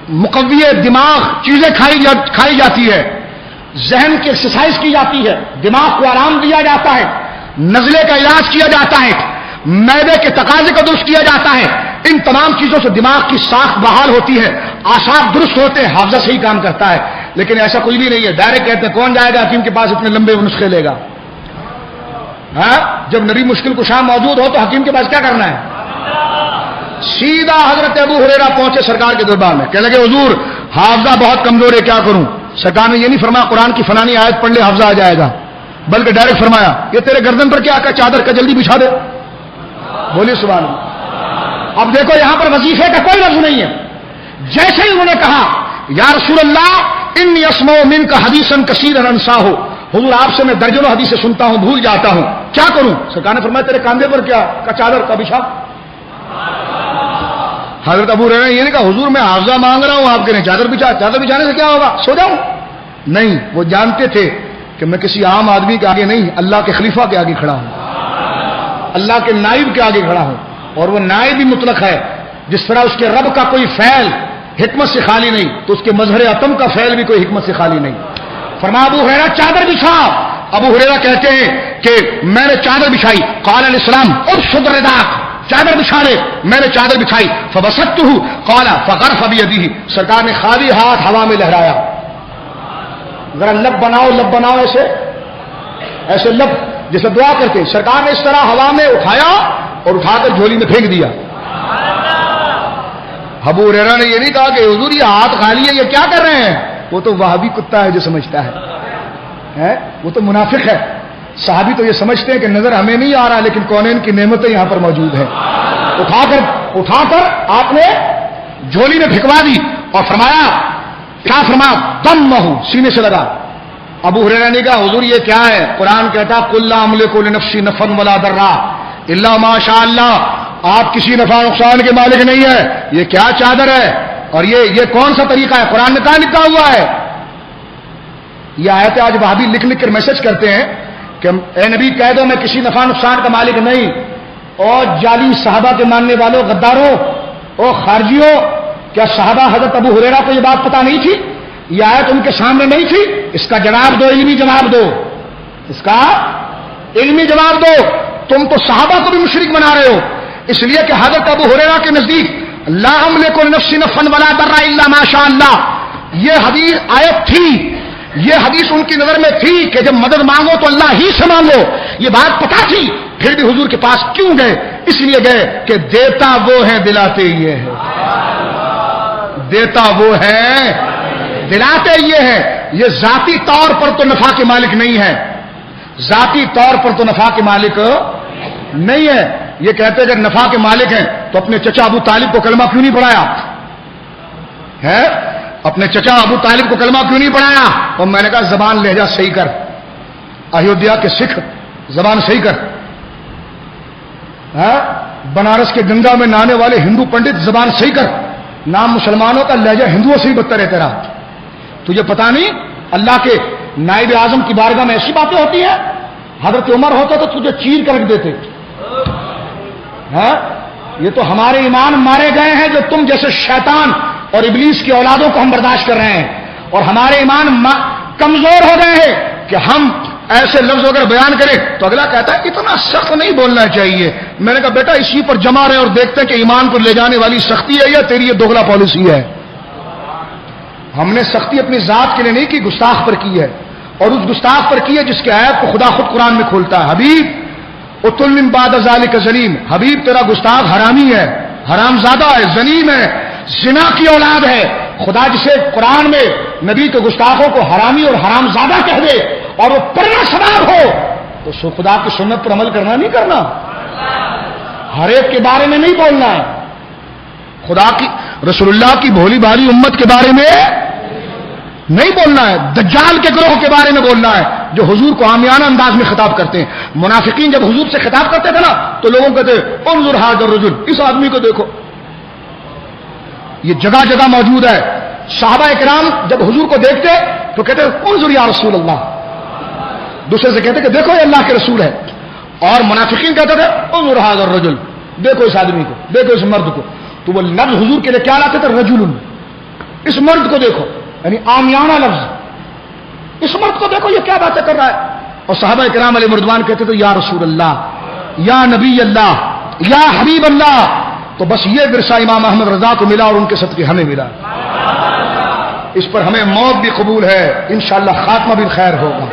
مقوی دماغ چیزیں کھائی جاتی ہے، ذہن کی ایکسرسائز کی جاتی ہے، دماغ کو آرام دیا جاتا ہے، نزلے کا علاج کیا جاتا ہے، معدے کے تقاضے کو درست کیا جاتا ہے، ان تمام چیزوں سے دماغ کی ساخت بحال ہوتی ہے، اعصاب درست ہوتے ہیں، حافظہ صحیح کام کرتا ہے. لیکن ایسا کوئی بھی نہیں ہے. ڈائریکٹ کہتے ہیں کون جائے گا حکیم کے پاس اتنے لمبے نسخے لے گا؟ ہاں، جب نبی مشکل کشا موجود ہو تو حکیم کے پاس کیا کرنا ہے؟ سیدھا حضرت ابو ہریرہ پہنچے سرکار کے دربار میں، کہنے لگے حضور حافظہ بہت کمزور ہے، کیا کروں؟ سرکار نے یہ نہیں فرمایا قرآن کی فلانی آیت پڑھ لے حافظہ آ جائے گا، بلکہ ڈائریکٹ فرمایا یہ تیرے گردن پر کیا چادر کا جلدی بچھا دے. بولیے سبحان اللہ. اب دیکھو یہاں پر وظیفے کا کوئی لفظ نہیں ہے. جیسے ہی انہوں نے کہا یا رسول اللہ انی اسمع منک حدیثا کثیرا انساہ، حضور آپ سے میں درجنوں حدیثیں سنتا ہوں بھول جاتا ہوں، کیا کروں؟ سرکار نے فرمایا تیرے کاندھے پر کیا کا چادر کا بچھا. حضرت ابو ہریرہ نے یہ نہیں کہا حضور میں حافظہ مانگ رہا ہوں آپ کے نہیں چادر بچھانے سے کیا ہوگا، سو جاؤں؟ نہیں، وہ جانتے تھے کہ میں کسی عام آدمی کے آگے نہیں، اللہ کے خلیفہ کے آگے کھڑا ہوں، اللہ کے نائب کے آگے کھڑا ہوں. اور وہ نائب بھی مطلق ہے، جس طرح اس کے رب کا کوئی فعل حکمت سے خالی نہیں تو اس کے مظہر عتم کا فعل بھی کوئی حکمت سے خالی نہیں. فرمایا ابو ہریرہ چادر بچھا. ابو ہریرہ کہتے ہیں کہ میں نے چادر بچھائی. قال الاسلام ابسط رداک، چادر بچھا لے. میں نے چادر بچھائی. فبسطته قال فغرف بيده، سرکار نے خالی ہاتھ ہوا میں لہرایا. ذرا لب بناؤ ایسے لب جیسے دعا کرتے. سرکار نے اس طرح ہوا میں اٹھایا اور اٹھا کر جھولی میں پھینک دیا. ابو ہریرہ نے یہ نہیں کہا کہ حضور یہ ہاتھ خالی ہے، یہ کیا کر رہے ہیں؟ وہ تو وہابی کتا ہے جو سمجھتا ہے، وہ تو منافق ہے. صحابی تو یہ سمجھتے ہیں کہ نظر ہمیں نہیں آ رہا لیکن کونین کی نعمتیں یہاں پر موجود ہیں. اٹھا کر آپ نے جھولی میں پھینکوا دی اور فرمایا کیا؟ فرمایا ضمہ، سینے سے لگا. ابو ہریرہ نے کہا حضور یہ کیا ہے؟ قرآن کہتا قل لا املک لنفسی نفعا ولا ضرا الا ما شاء اللہ، آپ کسی نفع نقصان کے مالک نہیں ہے. یہ کیا چادر ہے اور یہ کون سا طریقہ ہے؟ قرآن میں کہاں لکھا ہوا ہے؟ یہ آیتیں آج وہابی لکھ کر میسج کرتے ہیں کہ اے نبی کہہ دو میں کسی نفع نقصان کا مالک نہیں. اور جعلی صحابہ کے ماننے والوں، غداروں اور خارجیوں، کیا صحابہ حضرت ابو ہریرہ کو یہ بات پتہ نہیں تھی؟ یہ آیت ان کے سامنے نہیں تھی؟ اس کا جواب دو، علمی جواب دو، اس کا علمی جواب دو. تم تو صحابہ کو بھی مشرک بنا رہے ہو، اس لیے کہ حضرت ابو ہریرہ کے نزدیک لا املک لنفسی نفعا ولا ضرا الا ما شاء اللہ، یہ حدیث آیت تھی، یہ حدیث ان کی نظر میں تھی کہ جب مدد مانگو تو اللہ ہی سے مانگو. یہ بات پتہ تھی، پھر بھی حضور کے پاس کیوں گئے؟ اس لیے گئے کہ دیتا وہ ہے دلاتے یہ ہے. دیتا وہ ہے دلاتے یہ ہے. یہ ذاتی طور پر تو نفع کے مالک نہیں ہے، ذاتی طور پر تو نفع کے مالک نہیں ہے. یہ کہتے اگر نفع کے مالک ہیں تو اپنے چچا ابو طالب کو کلمہ کیوں نہیں پڑھایا ہے؟ اپنے چچا ابو طالب کو کلمہ کیوں نہیں پڑھایا؟ اور میں نے کہا زبان لہجہ صحیح کر، ایودھیا کے سکھ زبان صحیح کر. بنارس کے گنگا میں نہانے والے ہندو پنڈت زبان صحیح کر. نام مسلمانوں کا لہجہ ہندوؤں سے ہی بدتر ہے تیرا. تجھے پتا نہیں اللہ کے نائب اعظم کی بارگاہ میں ایسی باتیں ہوتی ہیں؟ حضرت عمر ہوتا تو تجھے چیر کر رکھ دیتے. یہ تو ہمارے ایمان مارے گئے ہیں جو تم جیسے شیطان اور ابلیس کی اولادوں کو ہم برداشت کر رہے ہیں، اور ہمارے ایمان کمزور ہو گئے ہیں کہ ہم ایسے لفظ اگر بیان کریں تو اگلا کہتا ہے اتنا سخت نہیں بولنا چاہیے. میں نے کہا بیٹا اسی پر جمع رہے اور دیکھتے ہیں کہ ایمان کو لے جانے والی سختی ہے یا تیری یہ دوگلا پالیسی ہے. ہم نے سختی اپنی ذات کے لیے نہیں کی، گستاخ پر کی ہے، اور اس گستاخ پر کی ہے جس کے آیت کو خدا خود قرآن میں کھولتا ہے. حبیب اتل من بعد ذلک زنیم، حبیب تیرا گستاخ حرامی ہے، حرام زادہ ہے، زنیم ہے، زنا کی اولاد ہے. خدا جسے قرآن میں نبی کے گستاخوں کو حرامی اور حرام زادہ کہہ دے اور وہ پرنا سواب ہو تو خدا کی سنت پر عمل کرنا نہیں کرنا، ہر ایک کے بارے میں نہیں بولنا ہے. خدا کی رسول اللہ کی بھولی بھالی امت کے بارے میں نہیں بولنا ہے، دجال کے گروہ کے بارے میں بولنا ہے جو حضور کو عامیانہ انداز میں خطاب کرتے ہیں. منافقین جب حضور سے خطاب کرتے تھے نا تو لوگوں کہتے انظر ھذا الرجل، اس آدمی کو دیکھو. یہ جگہ جگہ موجود ہے. صحابہ کرام جب حضور کو دیکھتے تو کہتے انظر یا رسول اللہ، دوسرے سے کہتے کہ دیکھو یہ اللہ کے رسول ہے. اور منافقین کہتے تھے انظر ھذا الرجل، دیکھو اس آدمی کو، دیکھو اس مرد کو. تو وہ لفظ حضور کے لیے کیا لاتے تھے؟ رجل. اس مرد کو دیکھو، یعنی عامیانہ لفظ، اس مرد کو دیکھو یہ کیا باتیں کر رہا ہے. اور صحابہ کرام علیہ مردوان کہتے تو یا رسول اللہ، یا نبی اللہ، یا حبیب اللہ. تو بس یہ ورثہ امام احمد رضا کو ملا اور ان کے صدقے ہمیں ملا. اس پر ہمیں موت بھی قبول ہے، انشاءاللہ خاتمہ بھی خیر ہوگا.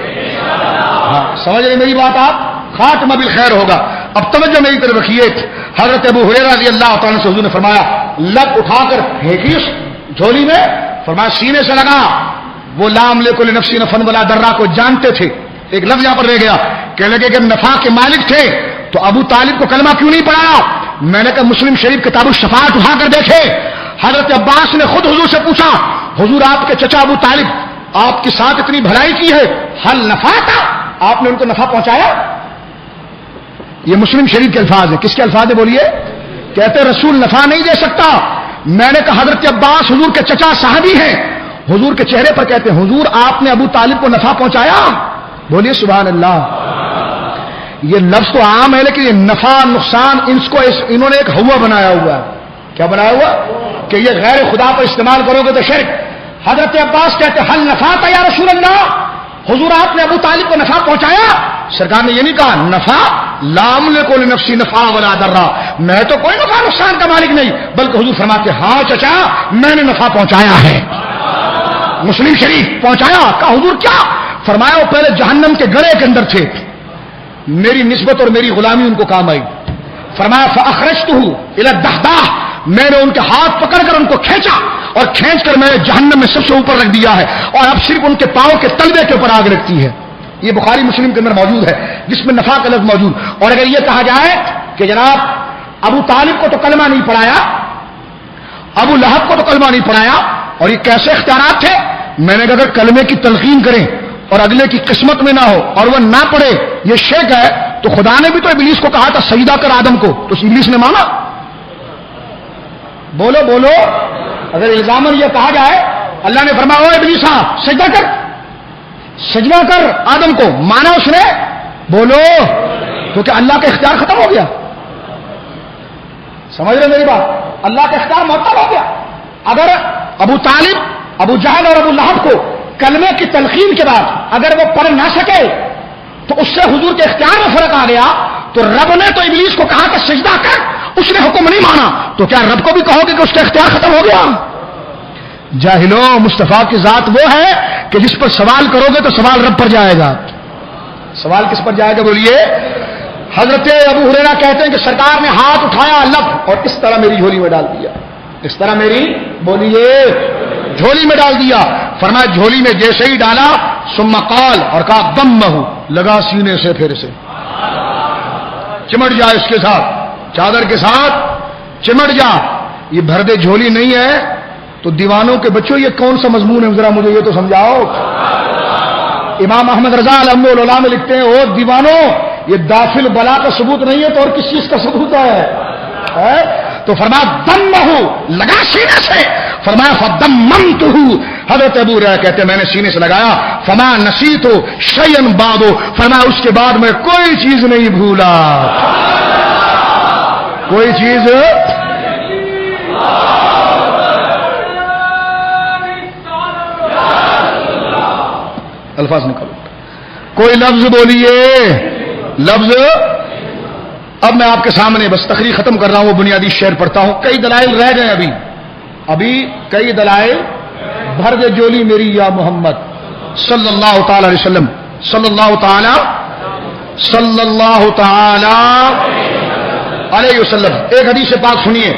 ہاں سمجھ رہے میری بات آپ؟ خاتمہ بھی خیر ہوگا. اب توجہ میری طرف رکھیے. حضرت ابو ہریرہ رضی اللہ تعالیٰ سے حضور نے فرمایا لب اٹھا کر پھینکی اس جھولی میں، فرمایا سینے سے لگا. وہ لام لکل نفسی نفن ولا درہ کو جانتے تھے. ایک لفظ یہاں پر رہ گیا، کہنے لگے کہ نفع کے مالک تھے تو ابو طالب کو کلمہ کیوں نہیں پڑھایا؟ میں نے کہا مسلم شریف کتاب الشفاعت اٹھا کر دیکھے. حضرت عباس نے خود حضور سے پوچھا حضور آپ کے چچا ابو طالب آپ کے ساتھ اتنی بھلائی کی ہے، حل نفع تھا، آپ نے ان کو نفع پہنچایا؟ یہ مسلم شریف کے الفاظ ہیں. کس کے الفاظ ہیں بولیے؟ کہتے رسول نفع نہیں دے سکتا. میں نے کہا حضرت عباس حضور کے چچا صحابی ہیں، حضور کے چہرے پر کہتے ہیں حضور آپ نے ابو طالب کو نفع پہنچایا؟ بولیے سبحان اللہ. یہ لفظ تو عام ہے لیکن یہ نفع نقصان انہوں نے ایک ہوا بنایا ہوا ہے. کیا بنایا ہوا؟ کہ یہ غیر خدا پر استعمال کرو گے تو شرک. حضرت عباس کہتے حل نفع تھا یا رسول اللہ، حضور آپ نے ابو طالب کو نفع پہنچایا؟ سرکار نے یہ نہیں کہا نفع لام لکل نفسی نفع ولا ضرہ، میں تو کوئی نفع نقصان کا مالک نہیں، بلکہ حضور فرماتے ہاں چچا میں نے نفع پہنچایا ہے. مسلم شریف پہنچایا. کہا حضور کیا؟ فرمایا وہ پہلے جہنم کے گڑھے کے اندر تھے، میری نسبت اور میری غلامی ان کو کام آئی. فرمایا فاخرجتہ الی الدحداح، میں نے ان کے ہاتھ پکڑ کر ان کو کھینچا اور کھینچ کر میں نے جہنم میں سب سے اوپر رکھ دیا ہے، اور اب صرف ان کے پاؤں کے تلوے کے اوپر آگ لگتی ہے. یہ بخاری مسلم کے اندر موجود ہے جس میں نفع کا لفظ موجود. اور اگر یہ کہا جائے کہ جناب ابو طالب کو تو کلمہ نہیں پڑھایا، ابو لہب کو تو کلمہ نہیں پڑھایا، اور یہ کیسے اختیارات تھے؟ میں نے کہا اگر کلمے کی تلقین کریں اور اگلے کی قسمت میں نہ ہو اور وہ نہ پڑھے یہ شرک ہے، تو خدا نے بھی تو ابلیس کو کہا تھا سجدہ کر آدم کو، تو ابلیس نے مانا؟ بولو بولو. اگر الزامن یہ کہا جائے اللہ نے فرمایا او ابلیس سجدہ کر، سجدہ کر آدم کو، مانا اس نے؟ بولو. کیونکہ اللہ کا اختیار ختم ہو گیا. سمجھ رہے میری بات؟ اللہ کا اختیار معطل ہو گیا. اگر ابو طالب، ابو جہل اور ابو لہب کو کلمے کی تلقین کے بعد اگر وہ پڑھ نہ سکے تو اس سے حضور کے اختیار میں فرق آ گیا، تو رب نے تو ابلیس کو کہا کہ سجدہ کر، اس نے حکم نہیں مانا، تو کیا رب کو بھی کہو گے کہ اس کا اختیار ختم ہو گیا؟ جاہلوں، مصطفیٰ کی ذات وہ ہے کہ جس پر سوال کرو گے تو سوال رب پر جائے گا. سوال کس پر جائے گا بولیے؟ حضرت ابو ہریرہ کہتے ہیں کہ سرکار نے ہاتھ اٹھایا لب اور اس طرح میری جھولی میں ڈال دیا، اس طرح میری بولیے جھولی میں ڈال دیا. فرمایا جھولی میں جیسے ہی ڈالا ثم قال، اور کہا ضمہ، لگا سینے سے پھر سے چمٹ جا، اس کے ساتھ چادر کے ساتھ چمٹ جا. یہ بھر دے جھولی نہیں ہے تو دیوانوں کے بچوں یہ کون سا مضمون ہے ذرا مجھے یہ تو سمجھاؤ. امام احمد رضا علم العلا میں لکھتے ہیں او دیوانوں یہ داخل بلا کا ثبوت نہیں ہے تو اور کس چیز کا ثبوت ہے؟ تو فرمایا ضمہ، لگا سینے سے. فرمایا فضممتہ، حضرت ابو ہریرہ کہتے ہیں میں نے سینے سے لگایا. فما نسیت شیئا بعد، فرمایا اس کے بعد میں کوئی چیز نہیں بھولا، کوئی چیز. الفاظ نکالو، کوئی لفظ بولیے، لفظ. اب میں آپ کے سامنے بس تقریر ختم کر رہا ہوں، وہ بنیادی شعر پڑھتا ہوں. کئی دلائل رہ گئے ابھی کئی دلائل. بھر دے جولی میری یا محمد صلی اللہ تعالی علیہ وسلم، صلی اللہ تعالی علیہ وسلم. ایک حدیث پاک سنیے،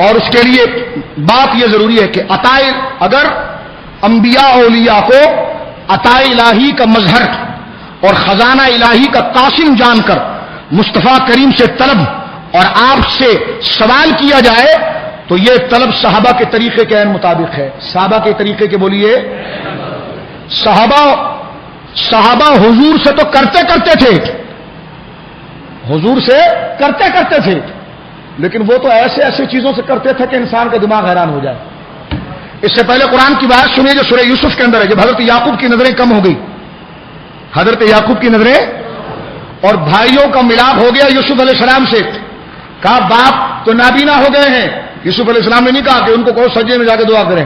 اور اس کے لیے بات یہ ضروری ہے کہ عطائے، اگر انبیاء اولیاء کو عطائے الہی کا مظہر اور خزانہ الہی کا قاسم جان کر مصطفیٰ کریم سے طلب اور آپ سے سوال کیا جائے تو یہ طلب صحابہ کے طریقے کے عین مطابق ہے. صحابہ کے طریقے کے بولیے. صحابہ حضور سے تو کرتے تھے، حضور سے کرتے تھے، لیکن وہ تو ایسے چیزوں سے کرتے تھے کہ انسان کا دماغ حیران ہو جائے. اس سے پہلے قرآن کی بات سنیے جو سورہ یوسف کے اندر ہے، جب حضرت یعقوب کی نظریں کم ہو گئی، حضرت یعقوب کی نظریں اور بھائیوں کا ملاپ ہو گیا یوسف علیہ السلام سے. کہا باپ تو نابینا ہو گئے ہیں، یوسف علیہ السلام نے نہیں کہا کہ ان کو کہو سجدے میں جا کے دعا کریں.